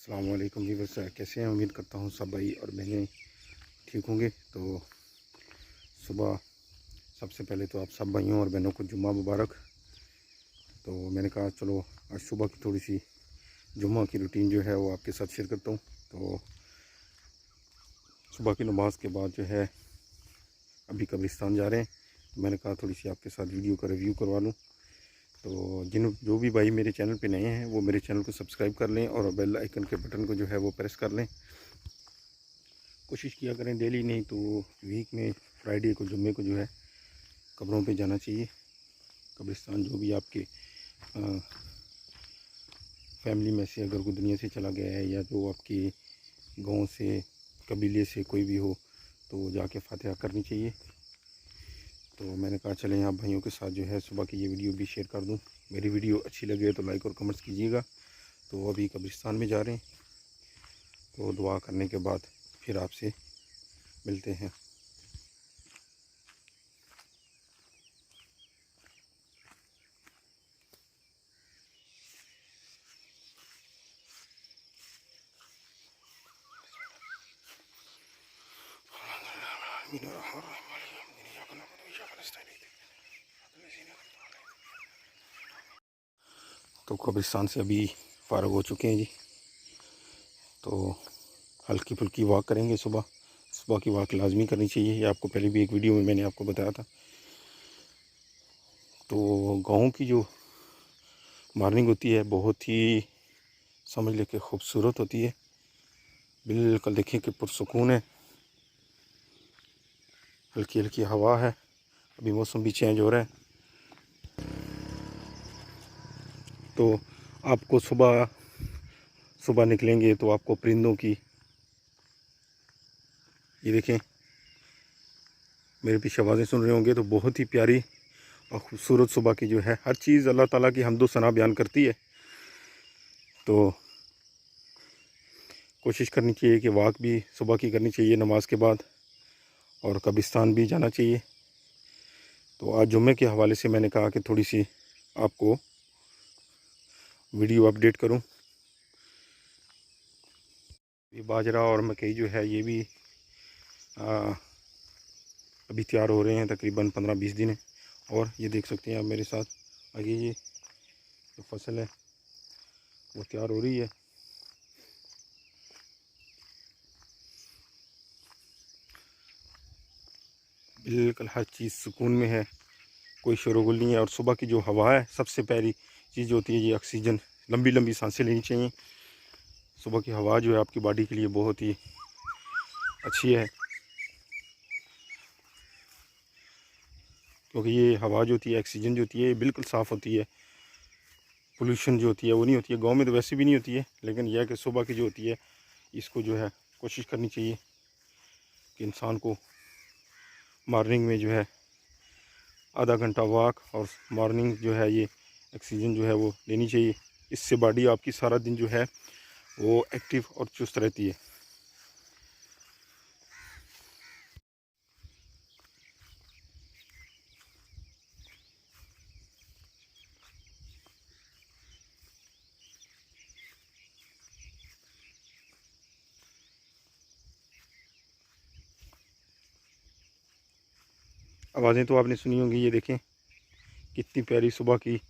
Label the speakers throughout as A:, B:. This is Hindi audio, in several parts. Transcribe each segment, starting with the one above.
A: अस्सलाम वालेकुम जी। बस कैसे हैं? उम्मीद करता हूँ सब भाई और बहनें ठीक होंगे। तो सुबह सबसे पहले तो आप सब भाइयों और बहनों को जुम्मा मुबारक। तो मैंने कहा चलो आज सुबह की थोड़ी सी जुम्मा की रूटीन जो है वो आपके साथ शेयर करता हूँ। तो सुबह की नमाज के बाद जो है अभी कब्रिस्तान जा रहे हैं, तो मैंने कहा थोड़ी सी आपके साथ वीडियो का रिव्यू करवा लूँ। तो जो भी भाई मेरे चैनल पे नए हैं वो मेरे चैनल को सब्सक्राइब कर लें और बेल आइकन के बटन को जो है वो प्रेस कर लें। कोशिश किया करें डेली नहीं तो वीक में फ्राइडे को जुम्मे को जो है कब्रों पे जाना चाहिए। कब्रिस्तान जो भी आपके फैमिली में से अगर कोई दुनिया से चला गया है या जो आपके गांव से कबीले से कोई भी हो तो जाके फातिहा करनी चाहिए। तो मैंने कहा चलें आप भाइयों के साथ जो है सुबह की ये वीडियो भी शेयर कर दूं। मेरी वीडियो अच्छी लगे तो लाइक और कमेंट्स कीजिएगा। तो अभी कब्रिस्तान में जा रहे हैं, तो दुआ करने के बाद फिर आपसे मिलते हैं। तो कब्रिस्तान से अभी फ़ारग हो चुके हैं जी। तो हल्की फुल्की वॉक करेंगे। सुबह सुबह की वॉक लाजमी करनी चाहिए। ये आपको पहले भी एक वीडियो में मैंने आपको बताया था। तो गाँव की जो मॉर्निंग होती है बहुत ही समझ ले के खूबसूरत होती है। बिल्कुल देखिए कि पुरसुकून है, हल्की हल्की हवा है। अभी मौसम भी चेंज हो रहा है। तो आपको सुबह सुबह निकलेंगे तो आपको परिंदों की, ये देखें मेरे पीछे आवाज़ें सुन रहे होंगे, तो बहुत ही प्यारी और ख़ूबसूरत सुबह की जो है हर चीज़ अल्लाह ताला की हम्दो सना बयान करती है। तो कोशिश करनी चाहिए कि वॉक भी सुबह की करनी चाहिए नमाज के बाद, और कब्रिस्तान भी जाना चाहिए। तो आज जुम्मे के हवाले से मैंने कहा कि थोड़ी सी आपको वीडियो अपडेट करूं। ये बाजरा और मकई जो है ये भी अभी तैयार हो रहे हैं, तकरीबन 15-20 दिन है। और ये देख सकते हैं आप मेरे साथ आगे, ये जो फसल है वो तैयार हो रही है। बिल्कुल हर चीज़ सुकून में है, कोई शोरगुल नहीं है। और सुबह की जो हवा है सबसे पहली चीज़ होती है ये ऑक्सीजन। लंबी लंबी सांसें लेनी चाहिए। सुबह की हवा जो है आपकी बॉडी के लिए बहुत ही अच्छी है, क्योंकि ये हवा जो होती है, ऑक्सीजन जो होती है, ये बिल्कुल साफ़ होती है। पोल्यूशन जो होती है वो नहीं होती है। गांव में तो वैसे भी नहीं होती है, लेकिन यह है कि सुबह की जो होती है इसको जो है कोशिश करनी चाहिए कि इंसान को मॉर्निंग में जो है आधा घंटा वॉक और मॉर्निंग जो है ये ऑक्सीजन जो है वो लेनी चाहिए। इससे बॉडी आपकी सारा दिन जो है वो एक्टिव और चुस्त रहती है। आवाज़ें तो आपने सुनी होंगी, ये देखें कितनी प्यारी सुबह की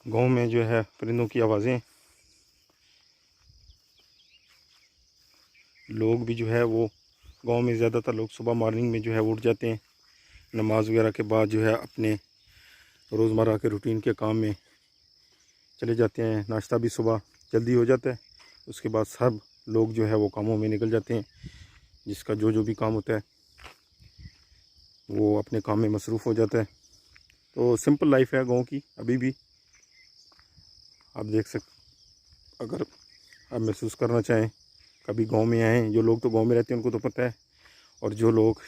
A: गांव में जो है परिंदों की आवाज़ें। लोग भी जो है वो गांव में ज़्यादातर लोग सुबह मॉर्निंग में जो है उठ जाते हैं, नमाज वगैरह के बाद जो है अपने रोज़मर्रा के रूटीन के काम में चले जाते हैं। नाश्ता भी सुबह जल्दी हो जाता है। उसके बाद सब लोग जो है वो कामों में निकल जाते हैं। जिसका जो भी काम होता है वो अपने काम में मसरूफ़ हो जाता है। तो सिंपल लाइफ है गांव की अभी भी। आप देख अगर आप महसूस करना चाहें कभी गांव में आएँ। जो लोग तो गांव में रहते हैं उनको तो पता है, और जो लोग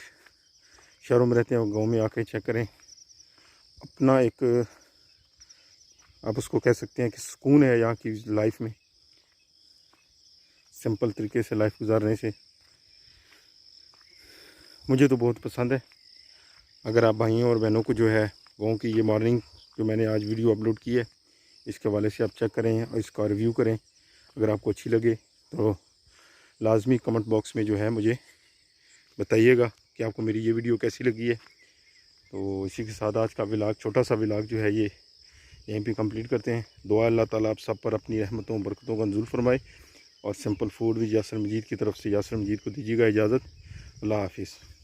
A: शहरों में रहते हैं वो गांव में आके चेक करें। अपना एक, आप उसको कह सकते हैं कि सुकून है यहाँ की लाइफ में। सिंपल तरीके से लाइफ गुजारने से मुझे तो बहुत पसंद है। अगर आप भाइयों और बहनों को जो है गाँव की ये मॉर्निंग जो मैंने आज वीडियो अपलोड की है इसके हवाले से आप चेक करें और इसका रिव्यू करें। अगर आपको अच्छी लगे तो लाजमी कमेंट बॉक्स में जो है मुझे बताइएगा कि आपको मेरी ये वीडियो कैसी लगी है। तो इसी के साथ आज का व्लॉग, छोटा सा व्लॉग जो है ये यहीं पे कंप्लीट करते हैं। दुआ अल्लाह ताला आप सब पर अपनी रहमतों बरकतों का नज़ूल फरमाए। और सिंपल फूड भी यासर मजीद की तरफ से यासर मजीद को दीजिएगा इजाज़त। अल्लाह हाफिज़।